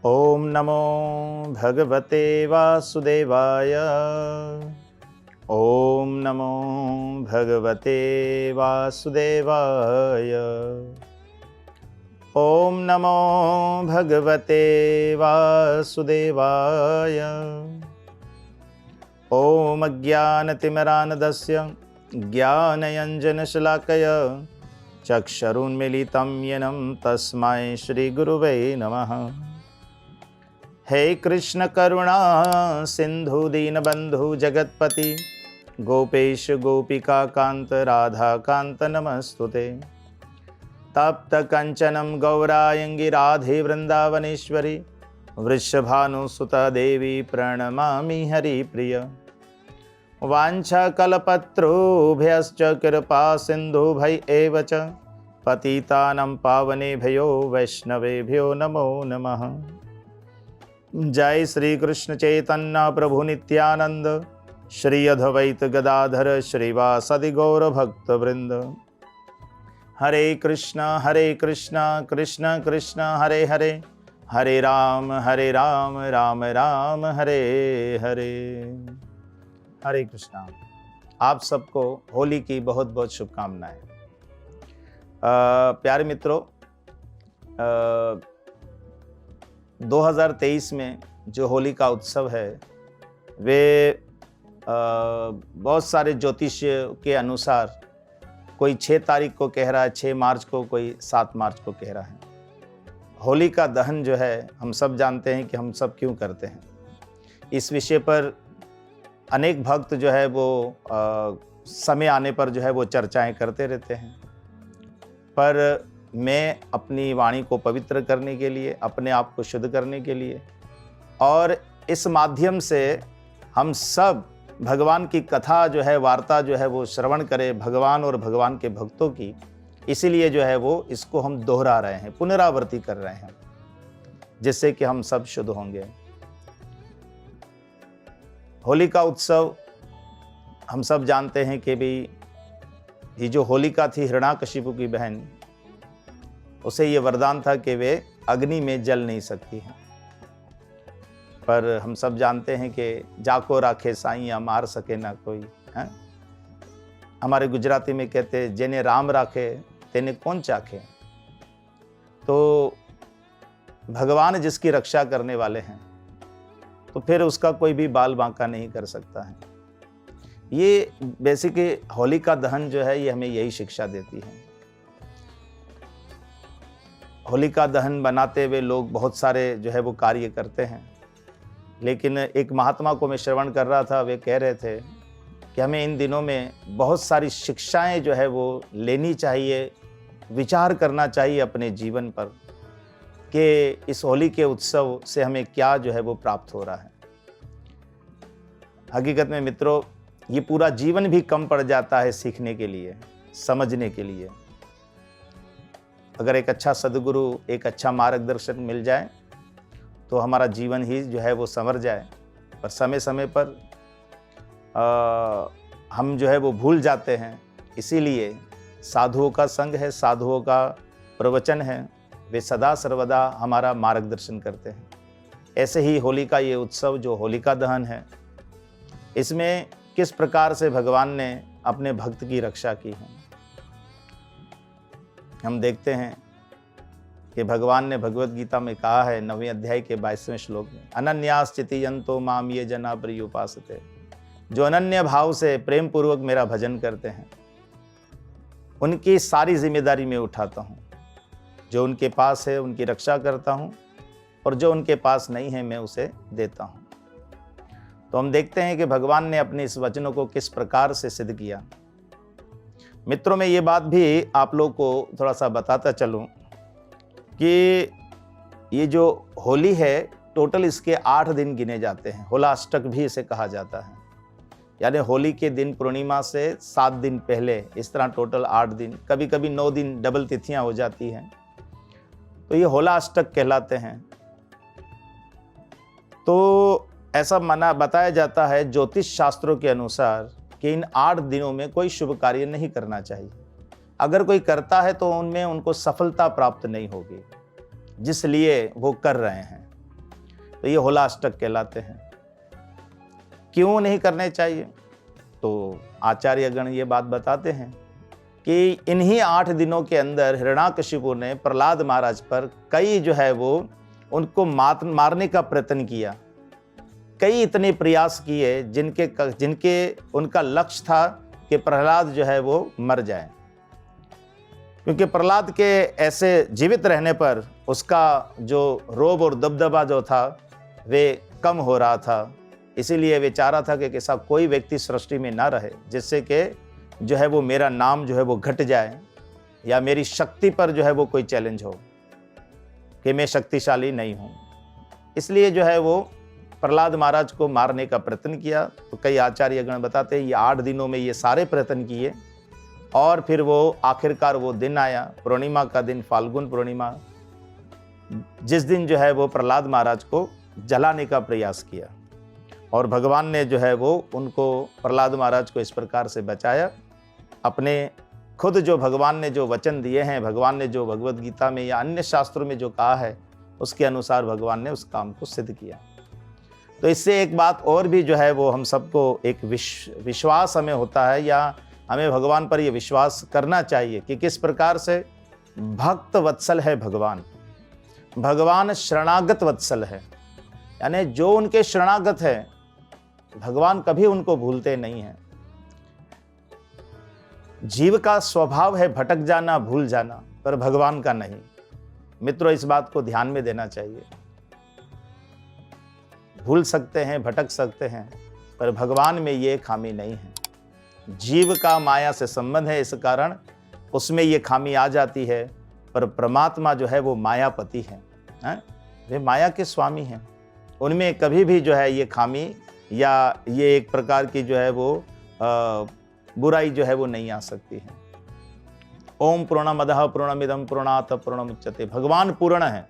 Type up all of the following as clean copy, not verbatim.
ओम नमो भगवते वासुदेवाय। ओम नमो भगवते वासुदेवाय। ओम नमो भगवते वासुदेवाय। ओम अज्ञानतिमिरान्धस्य ज्ञानञ्जनशलाकया चक्षुरुन्मीलितं येन तस्मै श्रीगुरुवे नमः। हे कृष्ण करुणा सिंधु दीनबंधु जगतपति गोपेश गोपिका कांत राधा कांत नमस्तुते। तप्त कंचनम गौरांगी राधे वृंदावनेश्वरी वृषभानुसुता देवी प्रणमामि हरिप्रिय। वाञ्छाकल्पतरुभ्यश्च कृपा सिन्धुभ्य एव च पतितानां पावनेभ्यो वैष्णवेभ्यो नमो नमः। जय श्री कृष्ण चैतन्य प्रभु नित्यानंद श्री अद्वैत गदाधर श्रीवासदि गौर भक्त वृंद। हरे कृष्ण कृष्ण कृष्ण हरे हरे, हरे राम राम राम हरे हरे। हरे कृष्णा। आप सबको होली की बहुत बहुत शुभकामनाएं। प्यारे मित्रों, 2023 में जो होली का उत्सव है वे बहुत सारे ज्योतिष्य के अनुसार कोई 6 तारीख को कह रहा है, 6 मार्च को, कोई 7 मार्च को कह रहा है। होली का दहन जो है हम सब जानते हैं कि हम सब क्यों करते हैं। इस विषय पर अनेक भक्त जो है वो समय आने पर जो है वो चर्चाएं करते रहते हैं, पर मैं अपनी वाणी को पवित्र करने के लिए, अपने आप को शुद्ध करने के लिए और इस माध्यम से हम सब भगवान की कथा जो है, वार्ता जो है वो श्रवण करें भगवान और भगवान के भक्तों की, इसीलिए जो है वो इसको हम दोहरा रहे हैं, पुनरावृत्ति कर रहे हैं, जिससे कि हम सब शुद्ध होंगे। होली का उत्सव हम सब जानते हैं कि भी ये जो होलिका थी हिरण्याकशिपु की बहन, उसे ये वरदान था कि वे अग्नि में जल नहीं सकती हैं। पर हम सब जानते हैं कि जाको राखे साईं मार सके ना कोई है। हमारे गुजराती में कहते हैं जेने राम राखे तेने कौन चाखे। तो भगवान जिसकी रक्षा करने वाले हैं तो फिर उसका कोई भी बाल बांका नहीं कर सकता है। ये बेसिकली होली का दहन जो है ये हमें यही शिक्षा देती है। होलिका दहन बनाते हुए लोग बहुत सारे जो है वो कार्य करते हैं, लेकिन एक महात्मा को मैं श्रवण कर रहा था, वे कह रहे थे कि हमें इन दिनों में बहुत सारी शिक्षाएं जो है वो लेनी चाहिए, विचार करना चाहिए अपने जीवन पर कि इस होली के उत्सव से हमें क्या जो है वो प्राप्त हो रहा है। हकीकत में मित्रों, ये पूरा जीवन भी कम पड़ जाता है सीखने के लिए, समझने के लिए। अगर एक अच्छा सद्गुरु, एक अच्छा मार्गदर्शक मिल जाए तो हमारा जीवन ही जो है वो संवर जाए। पर समय समय पर हम जो है वो भूल जाते हैं। इसीलिए साधुओं का संग है, साधुओं का प्रवचन है, वे सदा सर्वदा हमारा मार्गदर्शन करते हैं। ऐसे ही होली का ये उत्सव जो होलिका दहन है, इसमें किस प्रकार से भगवान ने अपने भक्त की रक्षा की है। हम देखते हैं कि भगवान ने भगवत गीता में कहा है 9वें अध्याय के 22वें श्लोक में, अनन्याश्चितियन्तो माम ये जना पर्युपासते। जो अनन्य भाव से प्रेम पूर्वक मेरा भजन करते हैं उनकी सारी जिम्मेदारी मैं उठाता हूँ। जो उनके पास है उनकी रक्षा करता हूँ और जो उनके पास नहीं है मैं उसे देता हूँ। तो हम देखते हैं कि भगवान ने अपने इस वचनों को किस प्रकार से सिद्ध किया। मित्रों, मैं ये बात भी आप लोग को थोड़ा सा बताता चलूं कि ये जो होली है टोटल इसके 8 दिन गिने जाते हैं। होलाष्टक भी इसे कहा जाता है, यानी होली के दिन पूर्णिमा से 7 दिन पहले, इस तरह टोटल 8 दिन, कभी कभी 9 दिन डबल तिथियां हो जाती हैं, तो ये होलाष्टक कहलाते हैं। तो ऐसा माना बताया जाता है ज्योतिष शास्त्रों के अनुसार कि इन 8 दिनों में कोई शुभ कार्य नहीं करना चाहिए। अगर कोई करता है तो उनमें उनको सफलता प्राप्त नहीं होगी, जिसलिए वो कर रहे हैं। तो ये होलाष्टक कहलाते हैं। क्यों नहीं करने चाहिए? तो आचार्यगण ये बात बताते हैं कि इन्हीं 8 दिनों के अंदर हिरण्याकशिपु ने प्रहलाद महाराज पर कई जो है वो उनको मारने का प्रयत्न किया। कई इतने प्रयास किए जिनके उनका लक्ष्य था कि प्रहलाद जो है वो मर जाए, क्योंकि प्रहलाद के ऐसे जीवित रहने पर उसका जो रोब और दबदबा जो था वे कम हो रहा था। इसीलिए वे चाह रहा था कि ऐसा कोई व्यक्ति सृष्टि में ना रहे जिससे कि जो है वो मेरा नाम जो है वो घट जाए या मेरी शक्ति पर जो है वो कोई चैलेंज हो कि मैं शक्तिशाली नहीं हूँ। इसलिए जो है वो प्रहलाद महाराज को मारने का प्रयत्न किया। तो कई आचार्यगण बताते हैं ये 8 दिनों में ये सारे प्रयत्न किए और फिर वो आखिरकार वो दिन आया, पूर्णिमा का दिन, फाल्गुन पूर्णिमा, जिस दिन जो है वो प्रहलाद महाराज को जलाने का प्रयास किया और भगवान ने जो है वो उनको, प्रहलाद महाराज को इस प्रकार से बचाया। अपने खुद जो भगवान ने जो वचन दिए हैं, भगवान ने जो भगवत गीता में या अन्य शास्त्रों में जो कहा है उसके अनुसार भगवान ने उस काम को सिद्ध किया। तो इससे एक बात और भी जो है वो हम सबको एक विश्वास हमें होता है या हमें भगवान पर ये विश्वास करना चाहिए कि किस प्रकार से भक्त वत्सल है भगवान। भगवान शरणागत वत्सल है, यानी जो उनके शरणागत है भगवान कभी उनको भूलते नहीं हैं। जीव का स्वभाव है भटक जाना, भूल जाना, पर भगवान का नहीं। मित्रों, इस बात को ध्यान में देना चाहिए। भूल सकते हैं, भटक सकते हैं, पर भगवान में ये खामी नहीं है। जीव का माया से संबंध है, इस कारण उसमें ये खामी आ जाती है, पर परमात्मा जो है वो मायापति है, वे माया के स्वामी हैं। उनमें कभी भी जो है ये खामी या ये एक प्रकार की जो है वो बुराई जो है वो नहीं आ सकती है। ओम पूर्णमदः पूर्णमिदं पूर्णात् पूर्णमुच्यते। भगवान पूर्ण है।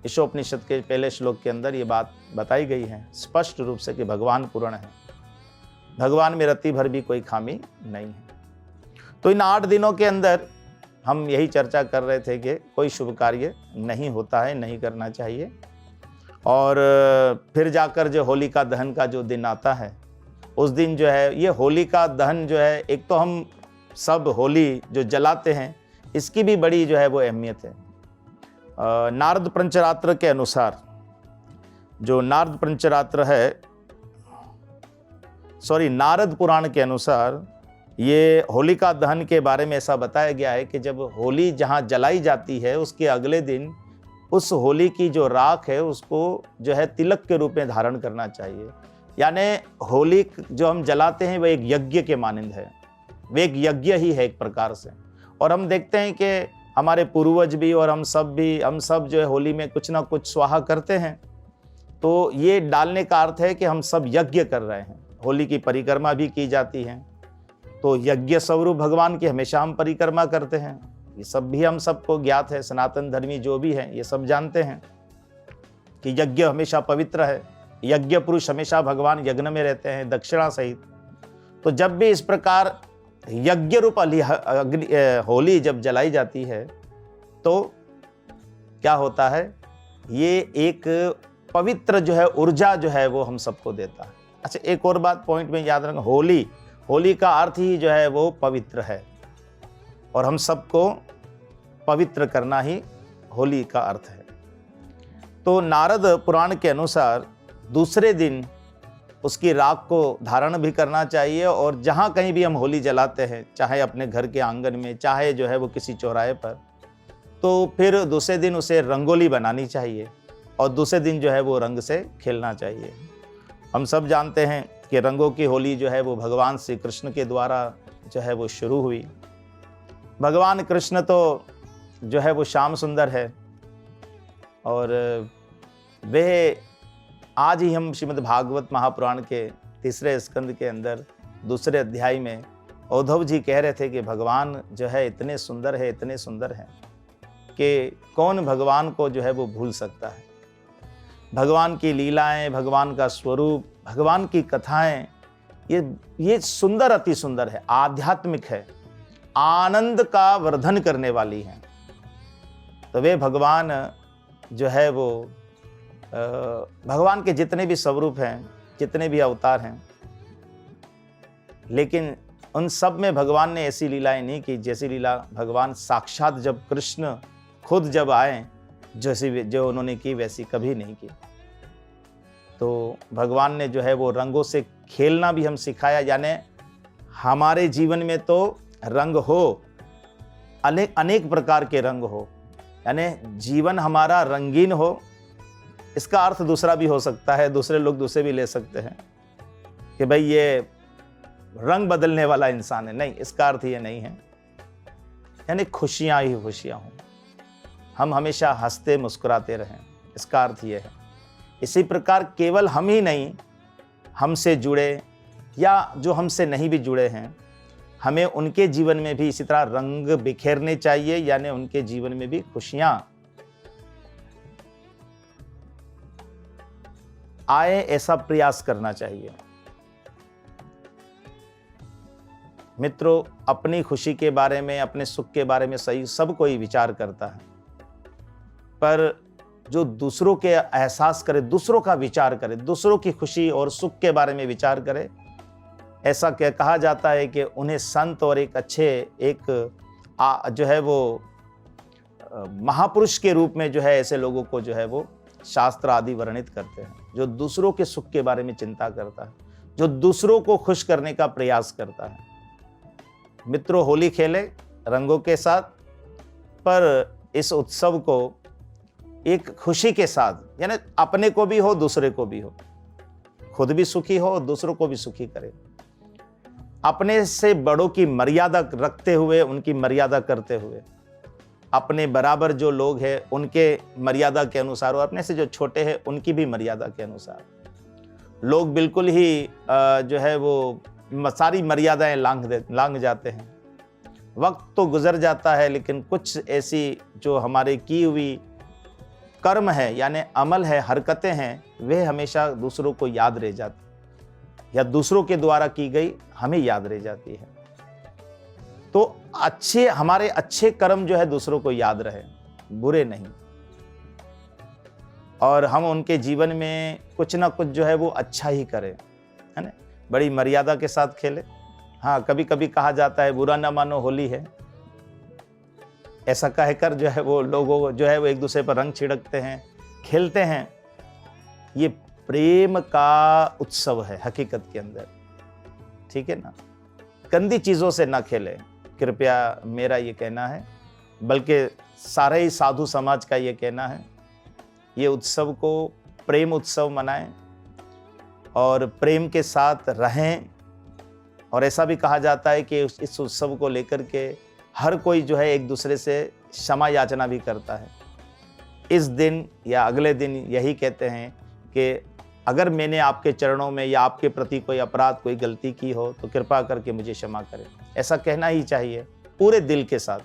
ईशोपनिषद के पहले श्लोक के अंदर ये बात बताई गई है स्पष्ट रूप से कि भगवान पूर्ण है। भगवान में रत्ती भर भी कोई खामी नहीं है। तो इन 8 दिनों के अंदर हम यही चर्चा कर रहे थे कि कोई शुभ कार्य नहीं होता है, नहीं करना चाहिए। और फिर जाकर जो होलिका दहन का जो दिन आता है, उस दिन जो है ये होलिका दहन जो है, एक तो हम सब होली जो जलाते हैं इसकी भी बड़ी जो है वो अहमियत है। नारद पंचरात्र के अनुसार, जो नारद पंचरात्र है, नारद पुराण के अनुसार ये होलिका दहन के बारे में ऐसा बताया गया है कि जब होली जहाँ जलाई जाती है उसके अगले दिन उस होली की जो राख है उसको जो है तिलक के रूप में धारण करना चाहिए। यानी होली जो हम जलाते हैं वह एक यज्ञ के मानंद है, वे एक यज्ञ ही है एक प्रकार से। और हम देखते हैं कि हमारे पूर्वज भी और हम सब जो है होली में कुछ ना कुछ स्वाहा करते हैं। तो ये डालने का अर्थ है कि हम सब यज्ञ कर रहे हैं। होली की परिक्रमा भी की जाती है, तो यज्ञ स्वरूप भगवान की हमेशा हम परिक्रमा करते हैं। ये सब भी हम सबको ज्ञात है, सनातन धर्मी जो भी हैं ये सब जानते हैं कि यज्ञ हमेशा पवित्र है। यज्ञ पुरुष हमेशा भगवान यज्ञ में रहते हैं दक्षिणा सहित। तो जब भी इस प्रकार यज्ञ रूप होली जब जलाई जाती है तो क्या होता है, ये एक पवित्र जो है ऊर्जा जो है वो हम सबको देता है। अच्छा, एक और बात पॉइंट में याद रखना, होली का अर्थ ही जो है वो पवित्र है और हम सबको पवित्र करना ही होली का अर्थ है। तो नारद पुराण के अनुसार दूसरे दिन उसकी राख को धारण भी करना चाहिए और जहाँ कहीं भी हम होली जलाते हैं, चाहे अपने घर के आंगन में, चाहे जो है वो किसी चौराहे पर, तो फिर दूसरे दिन उसे रंगोली बनानी चाहिए और दूसरे दिन जो है वो रंग से खेलना चाहिए। हम सब जानते हैं कि रंगों की होली जो है वो भगवान श्री कृष्ण के द्वारा जो है वो शुरू हुई। भगवान कृष्ण तो जो है वो श्याम सुंदर है और वे आज ही हम श्रीमद् भागवत महापुराण के 3 स्कंद के अंदर 2 अध्याय में उद्धव जी कह रहे थे कि भगवान जो है इतने सुंदर है, इतने सुंदर हैं कि कौन भगवान को जो है वो भूल सकता है। भगवान की लीलाएं, भगवान का स्वरूप, भगवान की कथाएं, ये सुंदर, अति सुंदर है, आध्यात्मिक है, आनंद का वर्धन करने वाली हैं। तो वे भगवान जो है वो भगवान के जितने भी स्वरूप हैं, जितने भी अवतार हैं, लेकिन उन सब में भगवान ने ऐसी लीलाएं नहीं की जैसी लीला भगवान साक्षात जब कृष्ण खुद जब आए, जैसी जो उन्होंने की वैसी कभी नहीं की। तो भगवान ने जो है वो रंगों से खेलना भी हम सिखाया, यानी हमारे जीवन में तो रंग हो, अनेक प्रकार के रंग हो, यानी जीवन हमारा रंगीन हो। इसका अर्थ दूसरा भी हो सकता है, दूसरे लोग दूसरे भी ले सकते हैं कि भाई ये रंग बदलने वाला इंसान है। नहीं, इसका अर्थ ये नहीं है, यानी खुशियां ही खुशियां हों, हम हमेशा हंसते मुस्कुराते रहें, इसका अर्थ ये है। इसी प्रकार केवल हम ही नहीं, हमसे जुड़े या जो हमसे नहीं भी जुड़े हैं, हमें उनके जीवन में भी इसी तरह रंग बिखेरने चाहिए, यानी उनके जीवन में भी खुशियां आए, ऐसा प्रयास करना चाहिए। मित्रों, अपनी खुशी के बारे में, अपने सुख के बारे में सही सब कोई विचार करता है, पर जो दूसरों के एहसास करे, दूसरों का विचार करे, दूसरों की खुशी और सुख के बारे में विचार करे, ऐसा कहा जाता है कि उन्हें संत और एक अच्छे जो है वो महापुरुष के रूप में जो है ऐसे लोगों को जो है वो शास्त्र आदि वर्णित करते हैं, जो दूसरों के सुख के बारे में चिंता करता है, जो दूसरों को खुश करने का प्रयास करता है। मित्रों, होली खेले रंगों के साथ, पर इस उत्सव को एक खुशी के साथ, यानी अपने को भी हो दूसरे को भी हो, खुद भी सुखी हो और दूसरों को भी सुखी करे, अपने से बड़ों की मर्यादा रखते हुए, उनकी मर्यादा करते हुए, अपने बराबर जो लोग हैं उनके मर्यादा के अनुसार और अपने से जो छोटे हैं उनकी भी मर्यादा के अनुसार। लोग बिल्कुल ही जो है वो सारी मर्यादाएं लांघ जाते हैं। वक्त तो गुजर जाता है, लेकिन कुछ ऐसी जो हमारे की हुई कर्म है, यानी अमल है, हरकतें हैं, वे हमेशा दूसरों को याद रह जाती, या दूसरों के द्वारा की गई हमें याद रह जाती है। तो हमारे अच्छे कर्म जो है दूसरों को याद रहे, बुरे नहीं, और हम उनके जीवन में कुछ ना कुछ जो है वो अच्छा ही करें, है ना, बड़ी मर्यादा के साथ खेले। हाँ, कभी कभी कहा जाता है बुरा ना मानो होली है, ऐसा कहकर जो है वो लोगों जो है वो एक दूसरे पर रंग छिड़कते हैं, खेलते हैं। ये प्रेम का उत्सव है हकीकत के अंदर, ठीक है ना। गंदी चीजों से ना खेले, कृपया, मेरा ये कहना है, बल्कि सारे ही साधु समाज का ये कहना है, ये उत्सव को प्रेम उत्सव मनाएं और प्रेम के साथ रहें। और ऐसा भी कहा जाता है कि इस उत्सव को लेकर के हर कोई जो है एक दूसरे से क्षमा याचना भी करता है। इस दिन या अगले दिन यही कहते हैं कि अगर मैंने आपके चरणों में या आपके प्रति कोई अपराध, कोई गलती की हो तो कृपा करके मुझे क्षमा करें, ऐसा कहना ही चाहिए पूरे दिल के साथ।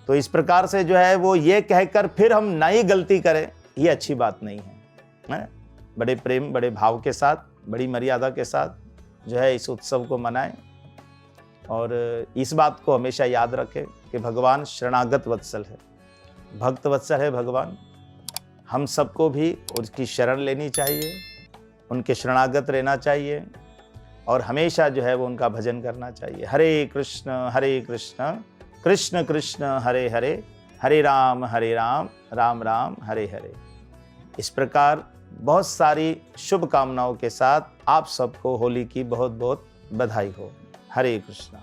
तो इस प्रकार से जो है वो ये कहकर फिर हम नई गलती करें, ये अच्छी बात नहीं है। बड़े प्रेम, बड़े भाव के साथ, बड़ी मर्यादा के साथ जो है इस उत्सव को मनाएं, और इस बात को हमेशा याद रखें कि भगवान शरणागत वत्सल है, भक्त वत्सल है भगवान। हम सबको भी उसकी शरण लेनी चाहिए, उनके शरणागत रहना चाहिए, और हमेशा जो है वो उनका भजन करना चाहिए। हरे कृष्ण कृष्ण कृष्ण हरे हरे, हरे राम राम राम हरे हरे। इस प्रकार बहुत सारी शुभकामनाओं के साथ आप सबको होली की बहुत बहुत बधाई हो। हरे कृष्णा।